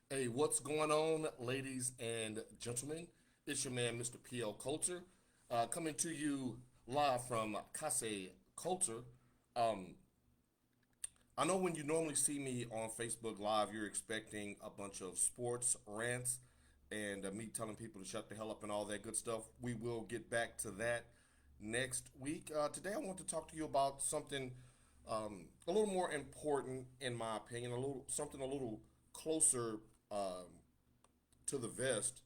Hey, what's going on, ladies and gentlemen? It's your man, Mr. PL Coulter, coming to you live from Case Coulter. Um, I know when you normally see me on Facebook Live, you're expecting a bunch of sports rants and me telling people to shut the hell up and all that good stuff. We will get back to that next week. Today, I want to talk to you about something a little more important, in my opinion, a little closer to the vest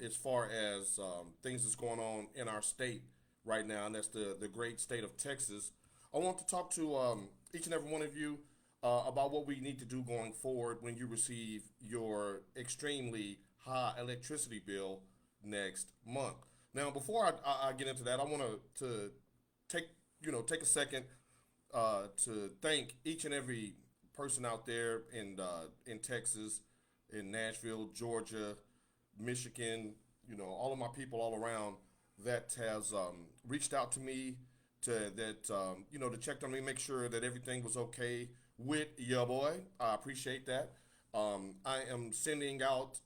as far as things that's going on in our state right now, and that's the great state of Texas. I want to talk to each and every one of you about what we need to do going forward when you receive your extremely high electricity bill next month. Now, before I get into that, I want to take take a second to thank each and every person out there in Texas, in Nashville, Georgia, Michigan, all of my people all around that has reached out to me to check on me, make sure that everything was okay with your boy. I appreciate that. I am sending out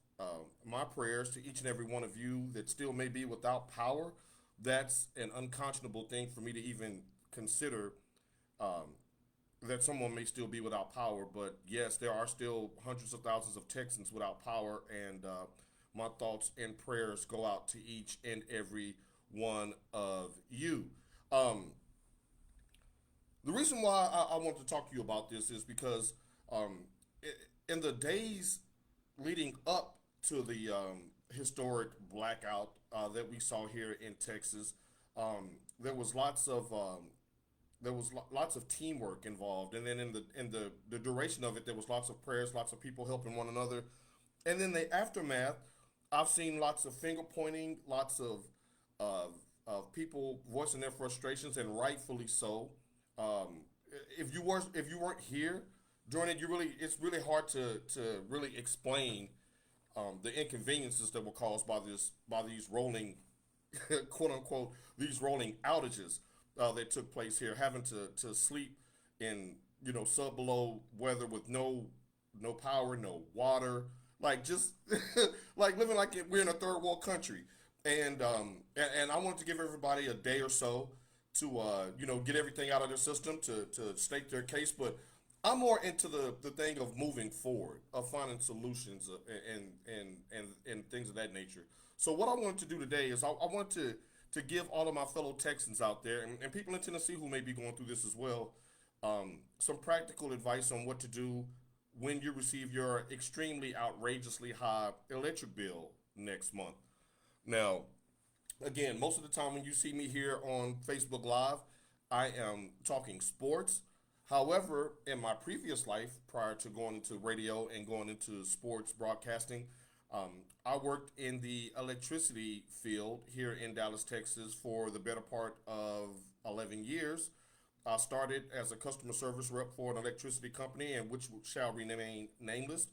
my prayers to each and every one of you that still may be without power. That's an unconscionable thing for me to even consider, um, that someone may still be without power. But yes, there are still hundreds of thousands of Texans without power, and my thoughts and prayers go out to each and every one of you. Um, the reason why I want to talk to you about this is because um, in the days leading up to the historic blackout that we saw here in Texas, there was lots of teamwork involved, and then in the duration of it, there was lots of prayers, lots of people helping one another, and then the aftermath, I've seen lots of finger pointing, lots of of people voicing their frustrations, and rightfully so. Um, if you weren't here during it, it's really hard to really explain the inconveniences that were caused by these rolling quote unquote these rolling outages that took place here, having to sleep in sub below weather with no power, no water, like just like living like we're in a third world country. And I wanted to give everybody a day or so to get everything out of their system to state their case. But I'm more into the thing of moving forward, of finding solutions, and things of that nature. So what I wanted to do today is I want to give all of my fellow Texans out there, and people in Tennessee who may be going through this as well, some practical advice on what to do when you receive your extremely outrageously high electric bill next month. Now, again, most of the time when you see me here on Facebook Live, I am talking sports. However, in my previous life, prior to going into radio and going into sports broadcasting, I worked in the electricity field here in Dallas, Texas for the better part of 11 years. I started as a customer service rep for an electricity company, and which shall remain nameless.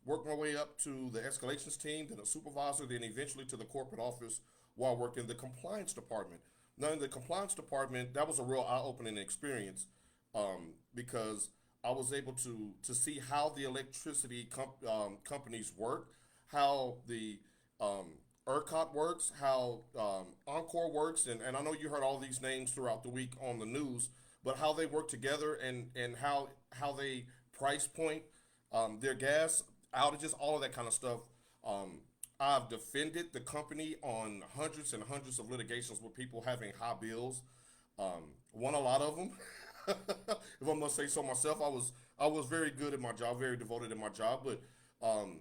Worked my way up to the escalations team, then a supervisor, then eventually to the corporate office while working in the compliance department. Now, in the compliance department, that was a real eye-opening experience, because I was able to see how the companies work, how the ERCOT works, how Encore works, and I know you heard all these names throughout the week on the news, but how they work together, and how they price point their gas outages, all of that kind of stuff. Um, I've defended the company on hundreds and hundreds of litigations with people having high bills. Won a lot of them. If I must say so myself, I was very good at my job, very devoted in my job, but um,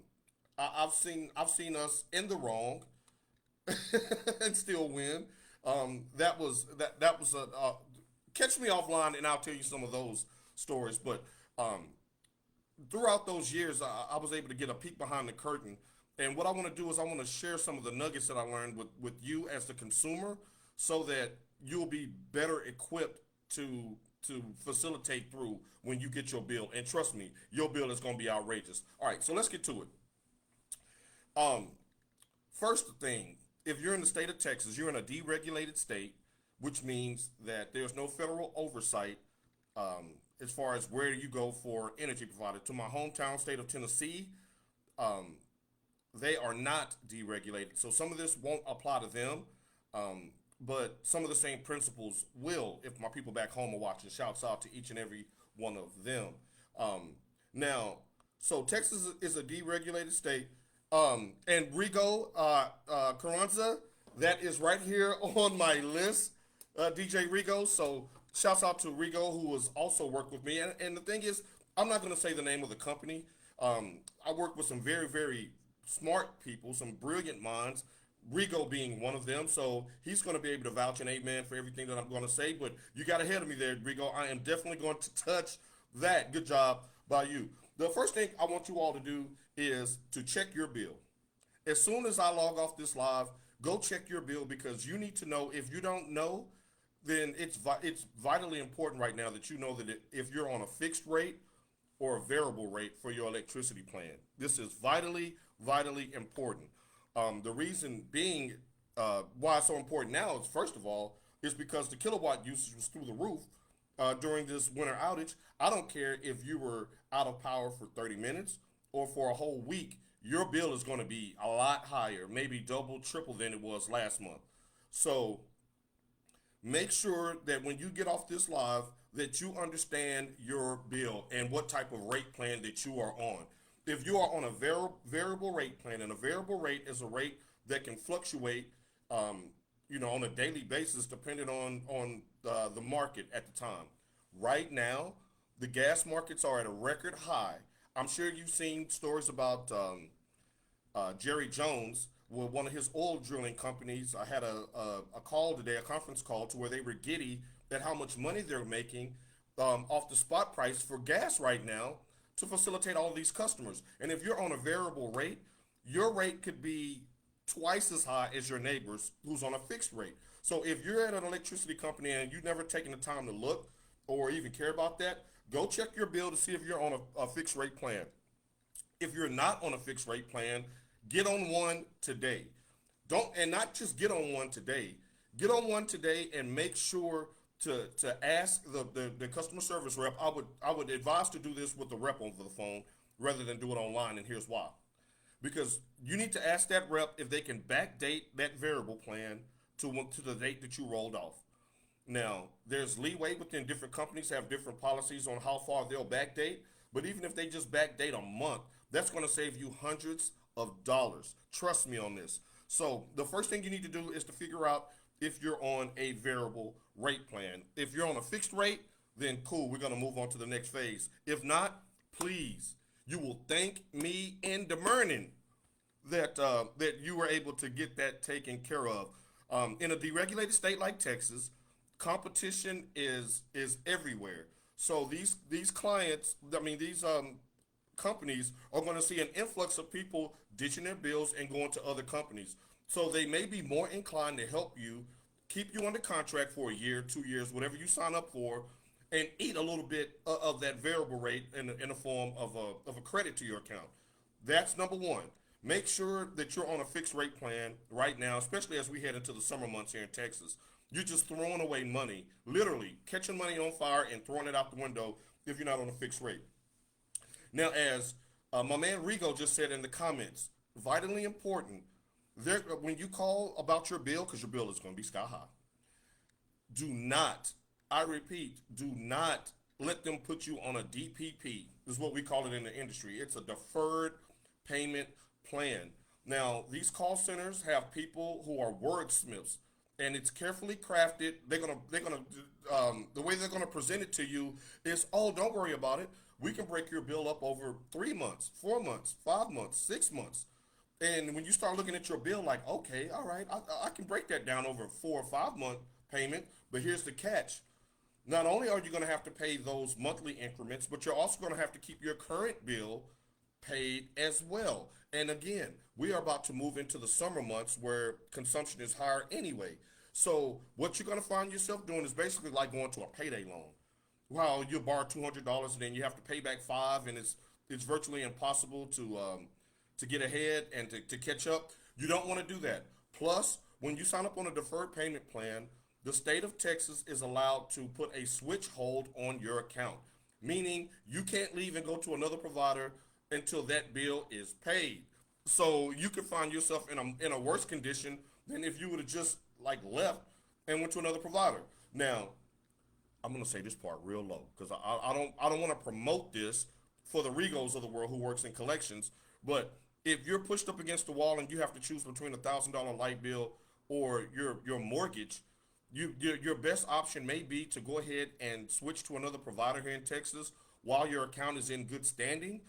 I've seen us in the wrong and still win. That was a catch me offline, and I'll tell you some of those stories. But throughout those years, I was able to get a peek behind the curtain. And what I want to do is I want to share some of the nuggets that I learned with you as the consumer, so that you'll be better equipped to facilitate through when you get your bill. And trust me, your bill is going to be outrageous. All right, so let's get to it. Um, First thing, if you're in the state of Texas, you're in a deregulated state, which means that there's no federal oversight as far as where you go for energy provider. To my hometown state of Tennessee, um, they are not deregulated. So some of this won't apply to them, but some of the same principles will if my people back home are watching. Shouts out to each and every one of them. Um, now, so Texas is a deregulated state. And Rigo Carranza, that is right here on my list, DJ Rigo. So shouts out to Rigo, who has also worked with me. And the thing is, I'm not going to say the name of the company. I work with some very, very smart people, some brilliant minds. Rigo being one of them, so he's going to be able to vouch and amen for everything that I'm going to say. But you got ahead of me there, Rigo. I am definitely going to touch that. Good job by you. The first thing I want you all to do is to check your bill. As soon as I log off this live, go check your bill because you need to know. If you don't know, then it's vitally important right now that you know that if you're on a fixed rate or a variable rate for your electricity plan. This is vitally important. The reason being why it's so important now is, first of all, is because the kilowatt usage was through the roof during this winter outage. I don't care if you were out of power for 30 minutes or for a whole week, your bill is going to be a lot higher, maybe double, triple than it was last month. So make sure that when you get off this live that you understand your bill and what type of rate plan that you are on. If you are on a variable rate plan, and a variable rate is a rate that can fluctuate on a daily basis depending on the market at the time. Right now the gas markets are at a record high. I'm sure you've seen stories about Jerry Jones with one of his oil drilling companies. I had a call today, a conference call, to where they were giddy at how much money they're making off the spot price for gas right now to facilitate all of these customers. And if you're on a variable rate, your rate could be twice as high as your neighbor's who's on a fixed rate. So if you're at an electricity company and you've never taken the time to look or even care about that, go check your bill to see if you're on a fixed rate plan. If you're not on a fixed rate plan, get on one today. Don't, and not just get on one today. Get on one today and make sure to ask the customer service rep. I would advise to do this with the rep over the phone rather than do it online, and here's why. Because you need to ask that rep if they can backdate that variable plan to the date that you rolled off. Now, there's leeway within different companies have different policies on how far they'll backdate, but even if they just backdate a month, that's going to save you hundreds of dollars. Trust me on this. So the first thing you need to do is to figure out if you're on a variable rate plan. If you're on a fixed rate, then cool, we're going to move on to the next phase. If not, please, you will thank me in the morning that you were able to get that taken care of. In a deregulated state like Texas, competition is everywhere. So these clients, I mean these companies are going to see an influx of people ditching their bills and going to other companies. So they may be more inclined to help you, keep you under contract for a year, 2 years, whatever you sign up for, and eat a little bit of that variable rate in the form of a credit to your account. That's number one. Make sure that you're on a fixed rate plan right now, especially as we head into the summer months here in Texas. You're just throwing away money, literally catching money on fire and throwing it out the window if you're not on a fixed rate. Now, as my man Rigo just said in the comments, vitally important, when you call about your bill, because your bill is going to be sky high, do not, I repeat, do not let them put you on a DPP. This is what we call it in the industry. It's a deferred payment plan. Now, these call centers have people who are wordsmiths, and it's carefully crafted. The way they're gonna present it to you is, oh, don't worry about it. We can break your bill up over 3 months, 4 months, 5 months, 6 months. And when you start looking at your bill, like, okay, all right, I can break that down over a 4 or 5 month payment. But here's the catch: not only are you going to have to pay those monthly increments, but you're also going to have to keep your current bill paid as well. And again, we are about to move into the summer months where consumption is higher anyway. So what you're going to find yourself doing is basically like going to a payday loan. Well, you borrow $200 and then you have to pay back five, and it's virtually impossible to get ahead and to catch up. You don't want to do that. Plus, when you sign up on a deferred payment plan, the state of Texas is allowed to put a switch hold on your account, meaning you can't leave and go to another provider until that bill is paid. So you could find yourself in a worse condition than if you would have just like left and went to another provider. Now, I'm gonna say this part real low because I don't want to promote this for the Regos of the world who works in collections. But if you're pushed up against the wall and you have to choose between $1,000 light bill or your mortgage, your best option may be to go ahead and switch to another provider here in Texas while your account is in good standing.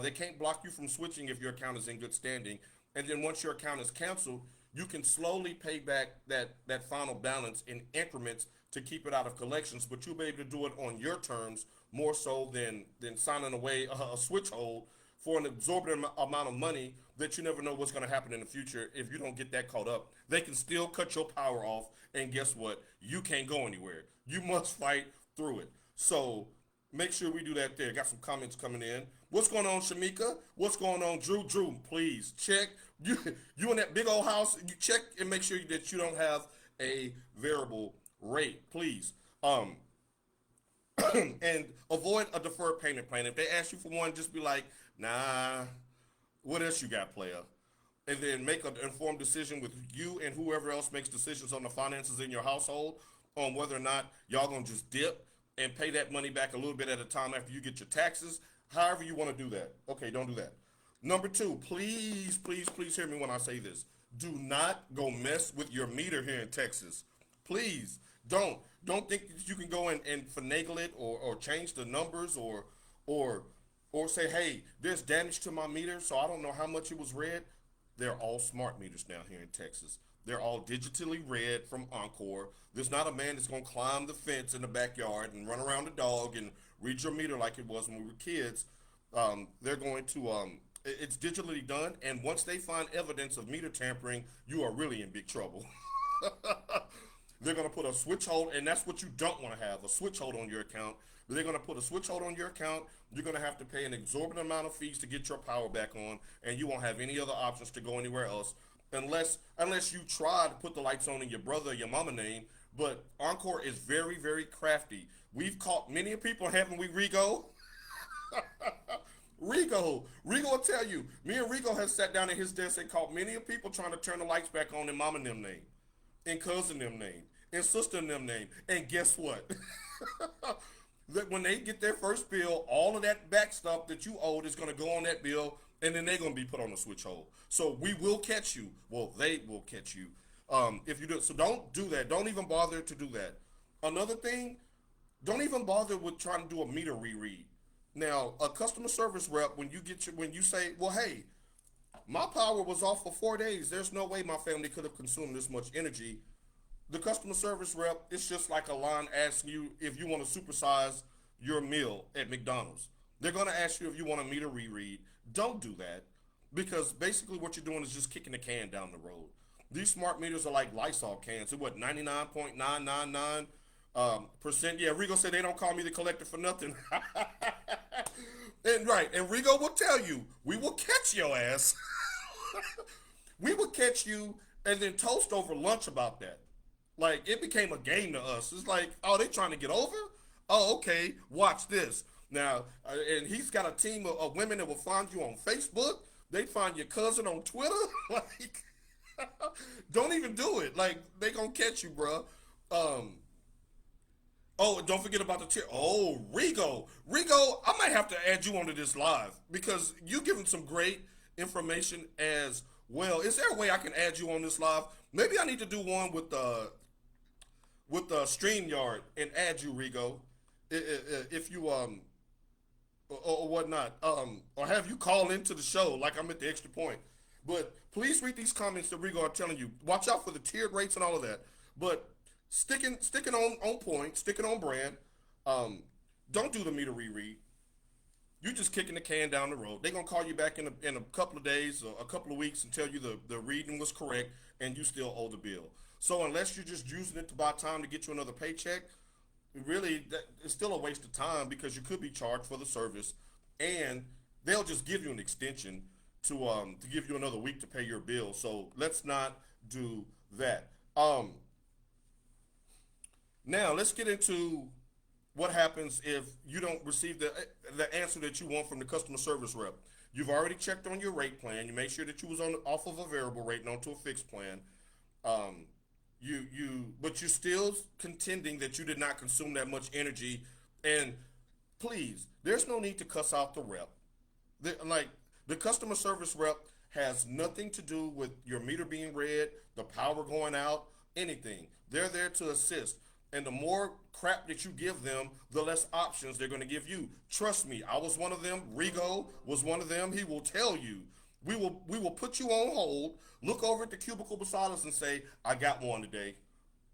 They can't block you from switching if your account is in good standing. And then once your account is canceled, you can slowly pay back that final balance in increments to keep it out of collections. But you'll be able to do it on your terms more so than signing away a switch hold for an exorbitant amount of money that you never know what's going to happen in the future if you don't get that caught up. They can still cut your power off, and guess what? You can't go anywhere. You must fight through it. So make sure we do that there. Got some comments coming in. What's going on, Shamika? What's going on, Drew? Drew, please check. You in that big old house, you check and make sure that you don't have a variable rate, please. And avoid a deferred payment plan. If they ask you for one, just be like, nah, what else you got, player? And then make an informed decision with you and whoever else makes decisions on the finances in your household on whether or not y'all gonna just dip and pay that money back a little bit at a time after you get your taxes. However you want to do that. Okay, don't do that. Number two, please, please, please hear me when I say this. Do not go mess with your meter here in Texas. Please don't. Don't think that you can go and finagle it or change the numbers or or say, hey, there's damage to my meter, so I don't know how much it was read. They're all smart meters now here in Texas. They're all digitally read from Encore. There's not a man that's going to climb the fence in the backyard and run around the dog and read your meter like it was when we were kids. They're going to, it's digitally done, and once they find evidence of meter tampering, you are really in big trouble. They're going to put a switch hold, and that's what you don't want to have, a switch hold on your account. They're going to put a switch hold on your account. You're going to have to pay an exorbitant amount of fees to get your power back on, and you won't have any other options to go anywhere else unless you try to put the lights on in your brother or your mama name. But Encore is very, very crafty. We've caught many people, haven't we, Rigo? Rigo will tell you. Me and Rigo has sat down at his desk and caught many people trying to turn the lights back on in mama and them name, in cousin them name, in sister and them name. And guess what? That when they get their first bill, all of that back stuff that you owed is going to go on that bill, and then they're going to be put on a switch hold. So we will catch you. Well, they will catch you if you do it. So don't do that. Don't even bother to do that. Another thing, don't even bother with trying to do a meter reread. Now, a customer service rep, when you say, well, hey, my power was off for 4 days. There's no way my family could have consumed this much energy. The customer service rep, it's just like a line asking you if you want to supersize your meal at McDonald's. They're going to ask you if you want a meter reread. Don't do that because basically what you're doing is just kicking the can down the road. These smart meters are like Lysol cans. They're what, 99.999%? Yeah, Rigo said they don't call me the collector for nothing. And right, and Rigo will tell you, we will catch your ass. We will catch you and then toast over lunch about that. Like, it became a game to us. It's like, oh, they trying to get over? Oh, okay, watch this. Now, and he's got a team of women that will find you on Facebook. They find your cousin on Twitter. Like, don't even do it. Like, they gonna catch you, bro. Oh, and don't forget about the tier. Oh, Rigo. Rigo, I might have to add you onto this live because you giving some great information as well. Is there a way I can add you on this live? Maybe I need to do one with the StreamYard and add you, Rigo, if you or whatnot, or have you call into the show like I'm at the extra point. But please read these comments that Rigo are telling you. Watch out for the tiered rates and all of that. But sticking on point, sticking on brand. Don't do the meter reread. You just kicking the can down the road. They're gonna call you back in a couple of days or a couple of weeks and tell you the reading was correct and you still owe the bill. So unless you're just using it to buy time to get you another paycheck, really it's still a waste of time because you could be charged for the service, and they'll just give you an extension to give you another week to pay your bill. So let's not do that. Now let's get into what happens if you don't receive the answer that you want from the customer service rep? You've already checked on your rate plan. You made sure that you was on off of a variable rate and onto a fixed plan. Um, but you're still contending that you did not consume that much energy. And please, there's no need to cuss out the rep. Like the customer service rep has nothing to do with your meter being read, the power going out, anything. They're there to assist. And the more crap that you give them, the less options they're going to give you. Trust me, I was one of them. Rigo was one of them. He will tell you. We will put you on hold, look over at the cubicle beside us and say, I got one today.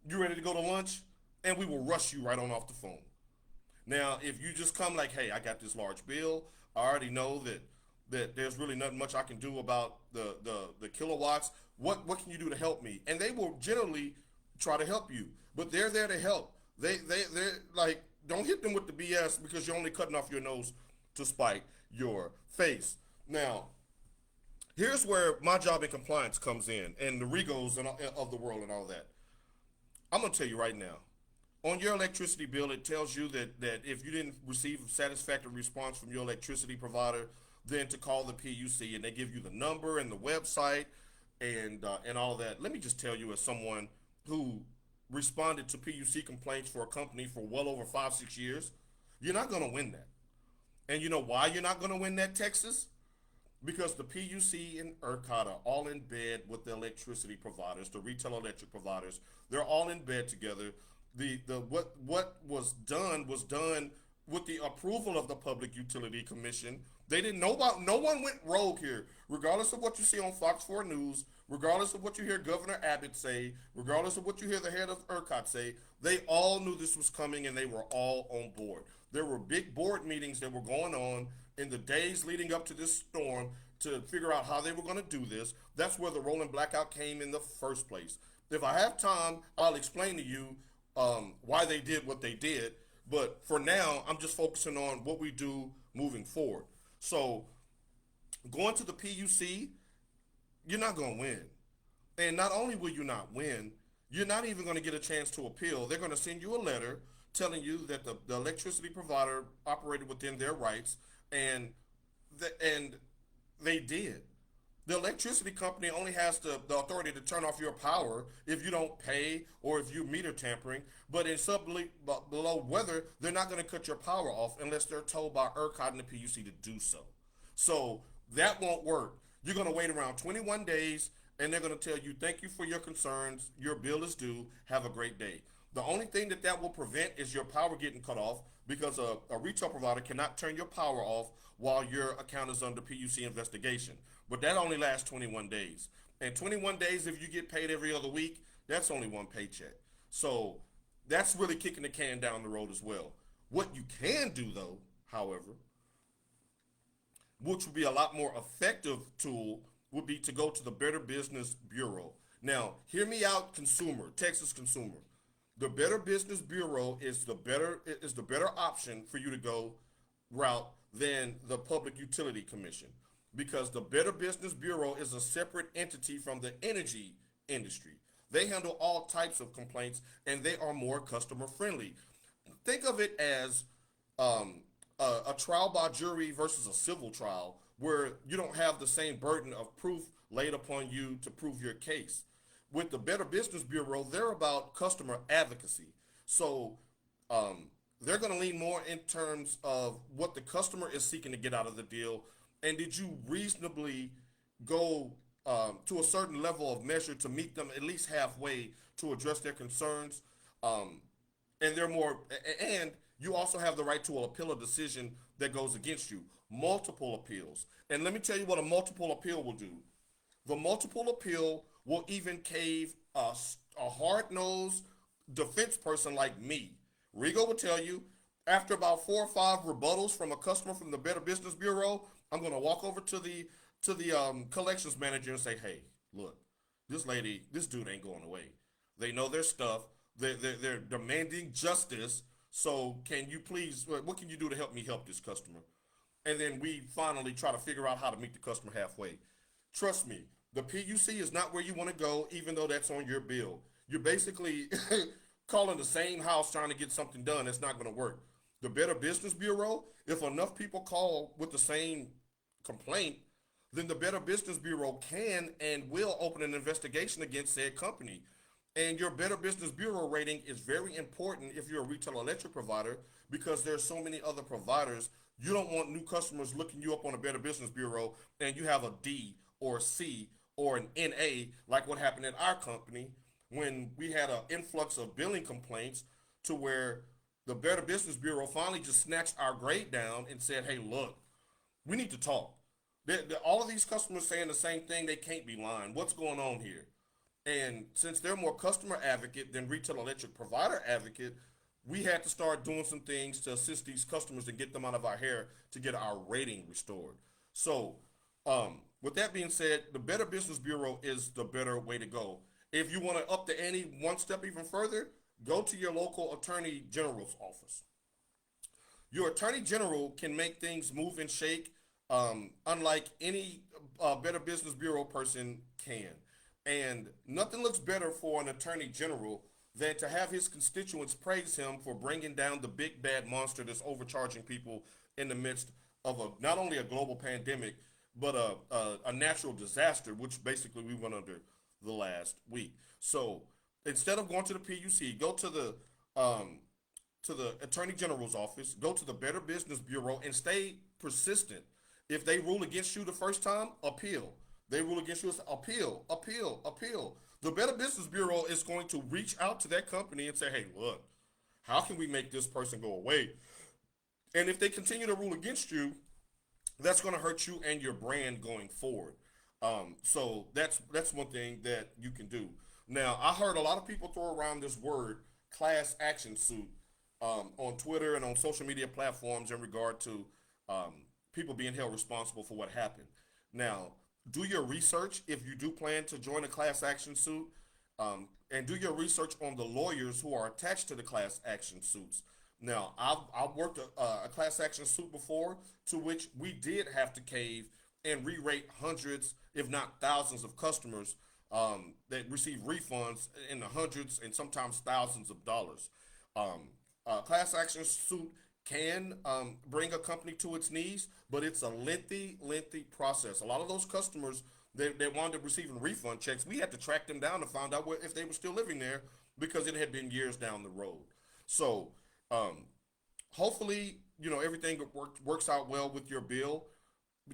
You ready to go to lunch? And we will rush you right on off the phone. Now, if you just come like, hey, I got this large bill, I already know that there's really nothing much I can do about the kilowatts. What can you do to help me? And they will generally try to help you, but they're there to help. They're like, don't hit them with the BS because you're only cutting off your nose to spite your face. Now, here's where my job in compliance comes in, and the Regos and of the world and all that. I'm gonna tell you right now. On your electricity bill, it tells you that if you didn't receive a satisfactory response from your electricity provider, then to call the PUC, and they give you the number and the website and all that. Let me just tell you, as someone who responded to PUC complaints for a company for well over 5, 6 years, you're not going to win that. And you know why you're not going to win that, Texas? Because the PUC and ERCOT are all in bed with the electricity providers, the retail electric providers. They're all in bed together. What was done with the approval of the Public Utility Commission. They didn't know about. No one went rogue here, regardless of what you see on Fox 4 News, regardless of what you hear Governor Abbott say, regardless of what you hear the head of ERCOT say. They all knew this was coming and they were all on board. There were big board meetings that were going on in the days leading up to this storm to figure out how they were going to do this. That's where the rolling blackout came in the first place. If I have time, I'll explain to you why they did what they did. But for now, I'm just focusing on what we do moving forward. So going to the PUC, you're not going to win. And not only will you not win, you're not even going to get a chance to appeal. They're going to send you a letter telling you that the electricity provider operated within their rights, and and they did. The electricity company only has the authority to turn off your power if you don't pay or if you're meter tampering. But in below weather, they're not going to cut your power off unless they're told by ERCOT and the PUC to do so. So that won't work. You're going to wait around 21 days, and they're going to tell you, thank you for your concerns. Your bill is due. Have a great day. The only thing that will prevent is your power getting cut off, because a retail provider cannot turn your power off while your account is under PUC investigation. But that only lasts 21 days. And 21 days, if you get paid every other week, that's only one paycheck. So that's really kicking the can down the road as well. What you can do, though, however, which would be a lot more effective tool, would be to go to the Better Business Bureau. Now, hear me out, consumer, Texas consumer. The Better Business Bureau is the better option for you to go route than the Public Utility Commission, because the Better Business Bureau is a separate entity from the energy industry. They handle all types of complaints, and they are more customer friendly. Think of it as a trial by jury versus a civil trial, where you don't have the same burden of proof laid upon you to prove your case. With the Better Business Bureau, they're about customer advocacy. So they're going to lean more in terms of what the customer is seeking to get out of the deal, and did you reasonably go to a certain level of measure to meet them at least halfway to address their concerns. And they're more, and you also have the right to appeal a decision that goes against you. Multiple appeals. And let me tell you what a multiple appeal will do. The multiple appeal will even cave a hard-nosed defense person like me. Rigo will tell you, after about 4 or 5 rebuttals from a customer from the Better Business Bureau, I'm going to walk over to the collections manager and say, hey, look, this dude ain't going away. They know their stuff. They're demanding justice. So can you please, what can you do to help me help this customer? And then we finally try to figure out how to meet the customer halfway. Trust me, the PUC is not where you want to go, even though that's on your bill. You're basically calling the same house trying to get something done. It's not going to work. The Better Business Bureau, if enough people call with the same complaint, then the Better Business Bureau can and will open an investigation against said company. And your Better Business Bureau rating is very important if you're a retail electric provider because there's so many other providers. You don't want new customers looking you up on a Better Business Bureau and you have a D or a C or an NA like what happened at our company when we had an influx of billing complaints to where the Better Business Bureau finally just snatched our grade down and said, hey, look, we need to talk. All of these customers saying the same thing, they can't be lying. What's going on here? And since they're more customer advocate than retail electric provider advocate, we had to start doing some things to assist these customers and get them out of our hair to get our rating restored. So, with that being said, the Better Business Bureau is the better way to go. If you want to up the ante one step even further, go to your local attorney general's office. Your attorney general can make things move and shake, unlike any Better Business Bureau person can. And nothing looks better for an attorney general than to have his constituents praise him for bringing down the big bad monster that's overcharging people in the midst of not only a global pandemic, but a natural disaster, which basically we went under the last week. So instead of going to the PUC, go to the Attorney General's office, go to the Better Business Bureau, and stay persistent. If they rule against you the first time, appeal. They rule against you, appeal, appeal, appeal. The Better Business Bureau is going to reach out to that company and say, hey, look, how can we make this person go away? And if they continue to rule against you, that's going to hurt you and your brand going forward. So that's one thing that you can do. Now, I heard a lot of people throw around this word class action suit on Twitter and on social media platforms in regard to people being held responsible for what happened. Now, do your research if you do plan to join a class action suit, and do your research on the lawyers who are attached to the class action suits. Now, I've worked a class action suit before to which we did have to cave and re-rate hundreds, if not thousands, of customers that receive refunds in the hundreds and sometimes thousands of dollars. Class action suit can bring a company to its knees, but it's a lengthy process. A lot of those customers they wound up receiving refund checks. We had to track them down to find out if they were still living there because it had been years down the road. So hopefully, everything works out well with your bill.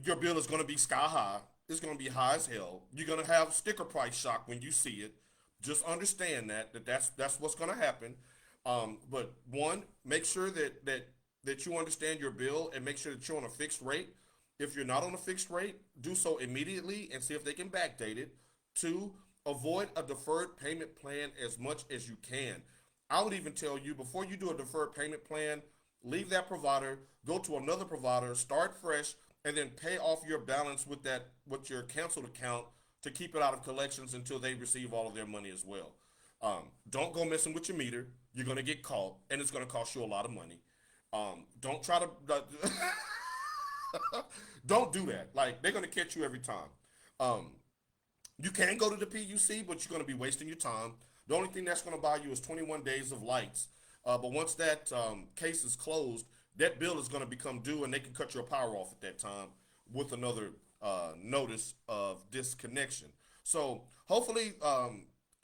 Your bill is going to be sky high. It's going to be high as hell. You're going to have sticker price shock when you see it. Just understand that's what's going to happen. But one, make sure that you understand your bill and make sure that you're on a fixed rate. If you're not on a fixed rate, do so immediately and see if they can backdate it. Two, avoid a deferred payment plan as much as you can. I would even tell you before you do a deferred payment plan, leave that provider, go to another provider, start fresh, and then pay off your balance with your canceled account to keep it out of collections until they receive all of their money as well. Don't go messing with your meter. You're gonna get caught, and it's gonna cost you a lot of money. Don't try to don't do that. Like they're gonna catch you every time. You can go to the PUC, but you're gonna be wasting your time. The only thing that's gonna buy you is 21 days of lights. But once that case is closed, that bill is gonna become due, and they can cut your power off at that time with another notice of disconnection. So hopefully,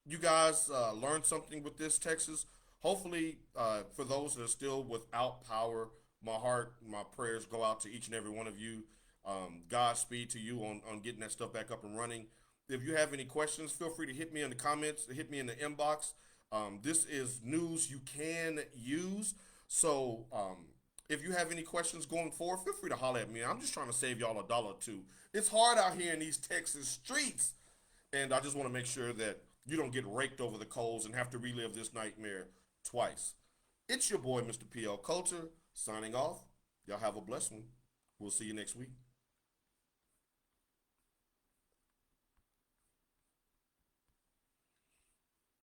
you guys learned something with this, Texas. Hopefully, for those that are still without power, my heart, my prayers go out to each and every one of you. Godspeed to you on getting that stuff back up and running. If you have any questions, feel free to hit me in the comments, hit me in the inbox. This is news you can use. So if you have any questions going forward, feel free to holler at me. I'm just trying to save y'all a dollar or two. It's hard out here in these Texas streets. And I just want to make sure that you don't get raked over the coals and have to relive this nightmare twice. It's your boy, Mr. PL Coulter, signing off. Y'all have a blessed one. We'll see you next week.